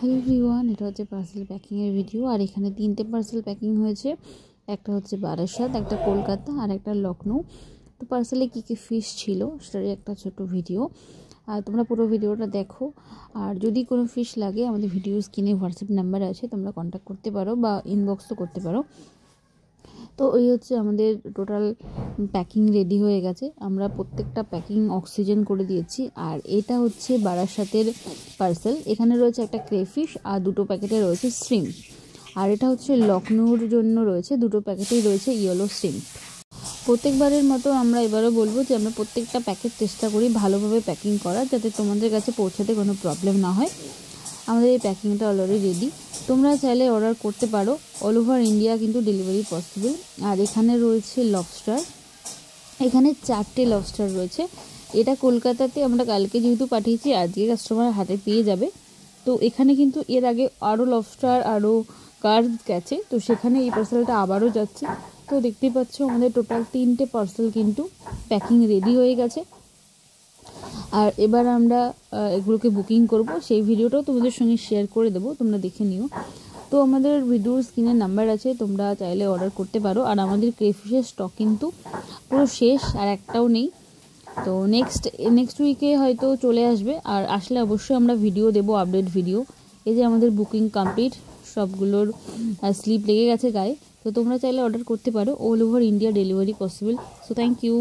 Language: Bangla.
হ্যালো এভরিওয়ান, এটা হচ্ছে পার্সেল প্যাকিংয়ের ভিডিও। আর এখানে 3টে পার্সেল প্যাকিং হয়েছে। একটা হচ্ছে বারাসাত, একটা কলকাতা আর একটা লখনৌ। তো পার্সেলে কী কী ফিশ ছিল সেটারই একটা ছোট ভিডিও। আর তোমরা পুরো ভিডিওটা দেখো। আর যদি কোনো ফিশ লাগে আমাদের ভিডিও স্ক্রিনে হোয়াটসঅ্যাপ নাম্বার আছে, তোমরা কন্ট্যাক্ট করতে পারো বা ইনবক্সও করতে পারো। তো এই হচ্ছে আমাদের টোটাল প্যাকিং রেডি হয়ে গেছে। আমরা প্রত্যেকটা প্যাকিং অক্সিজেন করে দিয়েছি। আর এটা হচ্ছে বারাসাতের পার্সেল। এখানে রয়েছে একটা ক্রেফিশ আর 2টো প্যাকেটে রয়েছে শ্রিম্প। আর এটা হচ্ছে লখনৌর জন্য রয়েছে 2টো প্যাকেটেই রয়েছে ইয়েলো শ্রিম্প। প্রত্যেকবারের মতো আমরা এবারও বলবো যে আমরা প্রত্যেকটা প্যাকেট চেষ্টা করি ভালোভাবে প্যাকিং করার, যাতে তোমাদের কাছে পৌঁছাতে কোনো প্রবলেম না হয়। আমাদের এই প্যাকিংটা অলরেডি রেডি। তোমরা চাইলে অর্ডার করতে পারো, অল ওভার ইন্ডিয়া কিন্তু ডেলিভারি পসিবল। আর এখানে রয়েছে লবস্টার, এখানে 4টে লবস্টার রয়েছে। এটা কলকাতাতে আমরা কালকে যেহেতু পাঠিয়েছি, আজকে কাস্টমার হাতে পেয়ে যাবে। তো এখানে কিন্তু এর আগে আরও লবস্টার আরও কার্ভ গেছে, তো সেখানে এই পার্সেলটা আবারও যাচ্ছে। তো দেখতেই পাচ্ছ আমাদের টোটাল 3টে পার্সেল কিন্তু প্যাকিং রেডি হয়ে গেছে। আর এবার আমরা এগুলোকে বুকিং করব, সেই ভিডিওটাও তোমাদের সঙ্গে শেয়ার করে দেবো, তোমরা দেখে নিও। তো আমাদের ভিডিওর স্ক্রিনের নাম্বার আছে, তোমরা চাইলে অর্ডার করতে পারো। আর আমাদের ক্রেফিশের স্টক কিন্তু পুরো শেষ, আর একটাও নেই। তো নেক্সট উইকে হয়তো চলে আসবে। আর আসলে অবশ্যই আমরা ভিডিও দেবো, আপডেট ভিডিও। এই যে আমাদের বুকিং কমপ্লিট, সবগুলোর স্লিপ লেগে গেছে গায়ে। তো তোমরা চাইলে অর্ডার করতে পারো, all over India delivery possible. So thank you.